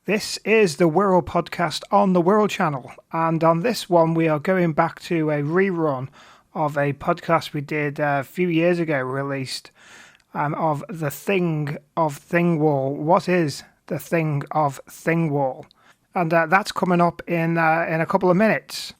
This is the Wirral podcast on the Wirral channel, and on this one we are going back to a rerun of a podcast we did a few years ago, released, of the Thing of Thingwall. What is the Thing of Thingwall? And that's coming up in a couple of minutes.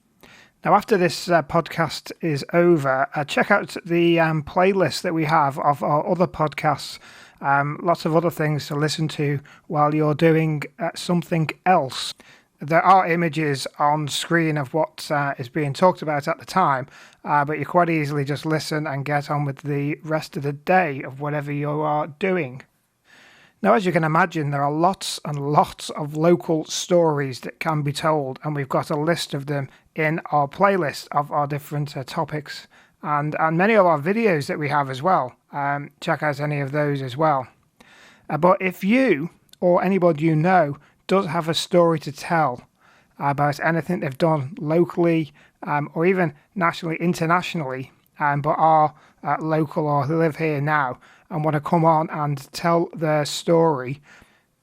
Now, after this podcast is over, check out the playlist that we have of our other podcasts. Lots of other things to listen to while you're doing something else. There are images on screen of what is being talked about at the time, but you quite easily just listen and get on with the rest of the day of whatever you are doing. Now, as you can imagine, there are lots and lots of local stories that can be told, and we've got a list of them in our playlist of our different topics and many of our videos that we have as well. Check out any of those as well. But if you or anybody you know does have a story to tell about anything they've done locally or even nationally, internationally, but are local or who live here now and want to come on and tell their story,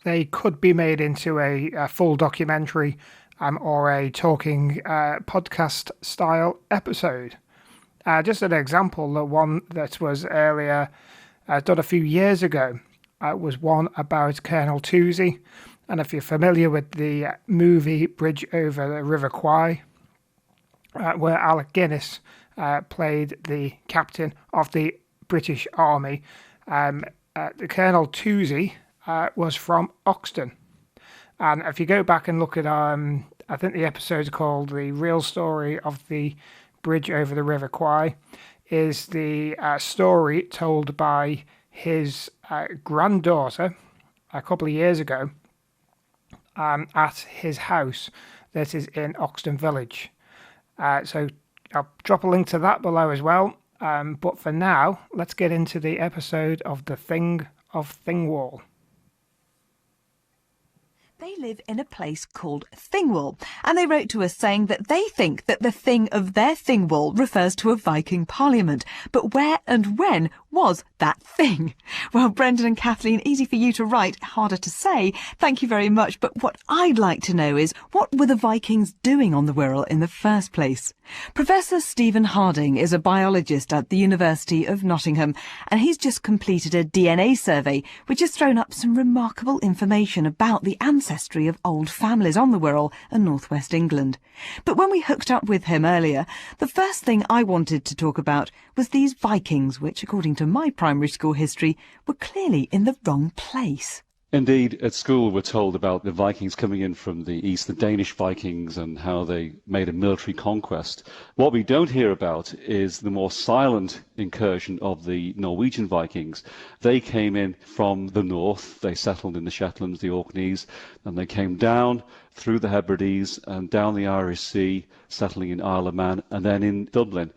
they could be made into a full documentary or a talking podcast style episode. Just an example, the one that was earlier done a few years ago was one about Colonel Toosey. And if you're familiar with the movie Bridge over the River Kwai, where Alec Guinness played the captain of the British Army, the Colonel Toosey was from Oxton. And if you go back and look at, I think the episode's called The Real Story of the Bridge over the River Kwai, is the story told by his granddaughter a couple of years ago at his house that is in Oxton Village. So I'll drop a link to that below as well. But for now, let's get into the episode of The Thing of Thingwall. They live in a place called Thingwall, and they wrote to us saying that they think that the thing of their Thingwall refers to a Viking parliament. But where and when was that thing? Well, Brendan and Kathleen, easy for you to write, harder to say. Thank you very much. But what I'd like to know is, what were the Vikings doing on the Wirral in the first place? Professor Stephen Harding is a biologist at the University of Nottingham, and he's just completed a DNA survey which has thrown up some remarkable information about the ancestry of old families on the Wirral and northwest England. But when we hooked up with him earlier, the first thing I wanted to talk about was these Vikings, which, according to my primary school history, were clearly in the wrong place. Indeed, at school we're told about the Vikings coming in from the east, the Danish Vikings, and how they made a military conquest. What we don't hear about is the more silent incursion of the Norwegian Vikings. They came in from the north, they settled in the Shetlands, the Orkneys, and they came down through the Hebrides and down the Irish Sea, settling in Isle of Man and then in Dublin.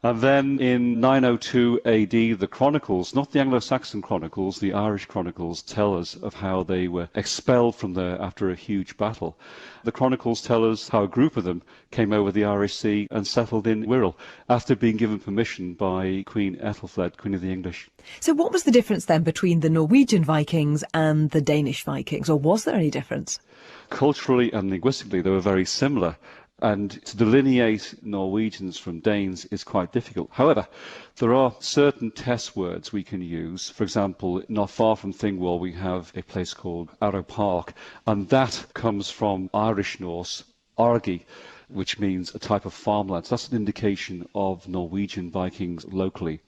And then in 902 AD, the chronicles, not the Anglo-Saxon chronicles, the Irish chronicles, tell us of how they were expelled from there after a huge battle. The chronicles tell us how a group of them came over the Irish Sea and settled in Wirral after being given permission by Queen Ethelfled, Queen of the English. So what was the difference then between the Norwegian Vikings and the Danish Vikings, or was there any difference? Culturally and linguistically, they were very similar. And to delineate Norwegians from Danes is quite difficult. However, there are certain test words we can use. For example, not far from Thingwall, we have a place called Arrow Park, and that comes from Irish Norse, Argi, which means a type of farmland. So that's an indication of Norwegian Vikings locally.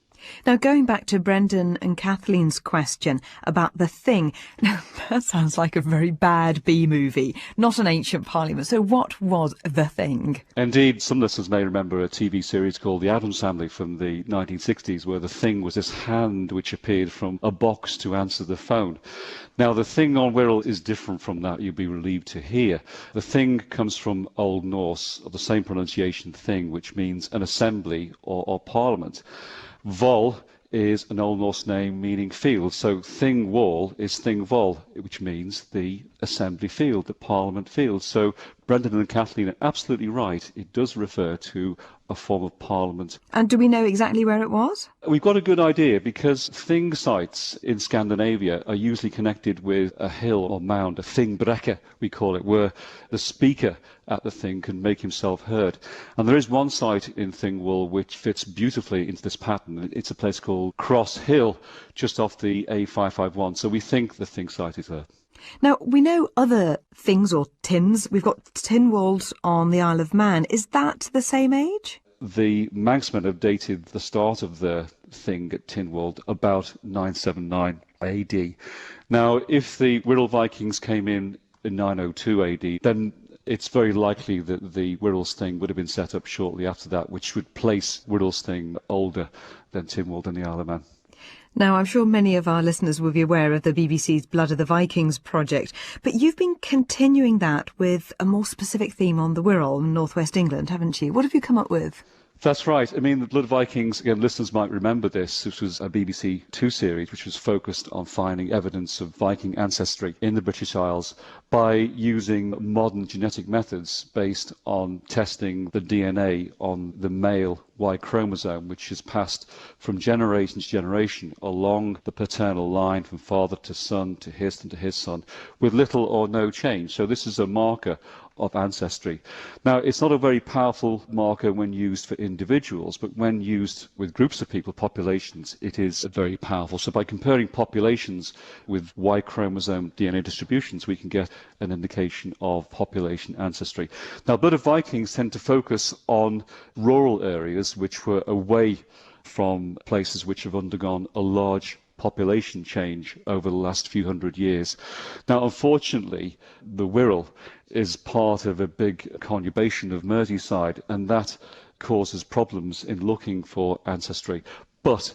Now, going back to Brendan and Kathleen's question about the thing, now that sounds like a very bad B-movie, not an ancient parliament. So what was the thing? Indeed, some listeners may remember a TV series called The Addams Family from the 1960s, where the thing was this hand which appeared from a box to answer the phone. Now, the thing on Wirral is different from that, you'll be relieved to hear. The thing comes from Old Norse, of the same pronunciation, thing, which means an assembly or parliament. Vol is an Old Norse name meaning field, so Thingwall is Thingvoll, which means the Assembly Field, the Parliament Field. So Brendan and Kathleen are absolutely right. It does refer to a form of Parliament. And do we know exactly where it was? We've got a good idea because thing sites in Scandinavia are usually connected with a hill or mound, a Thingbreke we call it, where the speaker at the thing can make himself heard. And there is one site in Thingwall which fits beautifully into this pattern. It's a place called Cross Hill, just off the A551. So we think the thing site is there. Now, we know other things or tins. We've got tin walls on the Isle of Man. Is that the same age? The Manxmen have dated the start of the thing at Thingwall about 979 AD. Now, if the Wirral Vikings came in 902 AD, then it's very likely that the Wirral's thing would have been set up shortly after that, which would place Wirral's thing older than Thingwall and the Isle of Man. Now, I'm sure many of our listeners will be aware of the BBC's Blood of the Vikings project, but you've been continuing that with a more specific theme on the Wirral in northwest England, haven't you? What have you come up with? That's right. I mean, the Blood Vikings, again, listeners might remember this. This was a BBC Two series which was focused on finding evidence of Viking ancestry in the British Isles by using modern genetic methods based on testing the DNA on the male Y chromosome, which is passed from generation to generation along the paternal line from father to son to his son with little or no change. So this is a marker of ancestry. Now, it's not a very powerful marker when used for individuals, but when used with groups of people, populations, it is very powerful. So by comparing populations with Y chromosome DNA distributions, we can get an indication of population ancestry. Now, Blood of Vikings tend to focus on rural areas which were away from places which have undergone a large population change over the last few hundred years. Now, unfortunately, the Wirral is part of a big conurbation of Merseyside, and that causes problems in looking for ancestry. But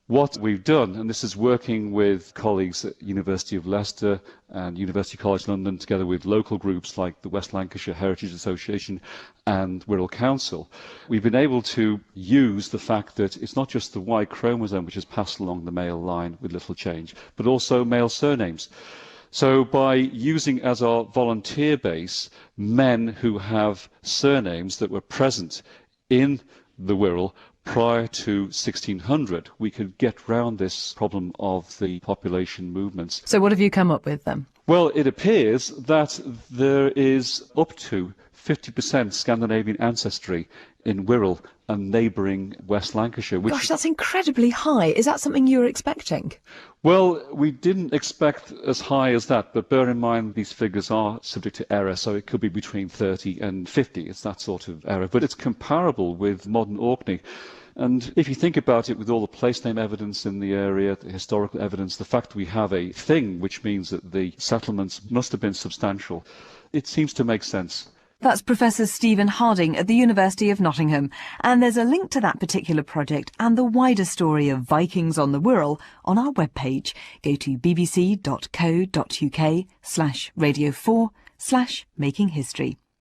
what we've done, and this is working with colleagues at University of Leicester and University College London, together with local groups like the West Lancashire Heritage Association and Wirral Council, we've been able to use the fact that it's not just the Y chromosome which is passed along the male line with little change, but also male surnames. So by using as our volunteer base men who have surnames that were present in the Wirral prior to 1600, we could get round this problem of the population movements. So what have you come up with then? Well, it appears that there is up to 50% Scandinavian ancestry in Wirral and neighbouring West Lancashire. Gosh, that's incredibly high. Is that something you were expecting? Well, we didn't expect as high as that, but bear in mind these figures are subject to error, so it could be between 30 and 50. It's that sort of error, but it's comparable with modern Orkney. And if you think about it, with all the place name evidence in the area, the historical evidence, the fact we have a thing, which means that the settlements must have been substantial, it seems to make sense. That's Professor Stephen Harding at the University of Nottingham. And there's a link to that particular project and the wider story of Vikings on the Wirral on our webpage. Go to bbc.co.uk/radio4/makinghistory.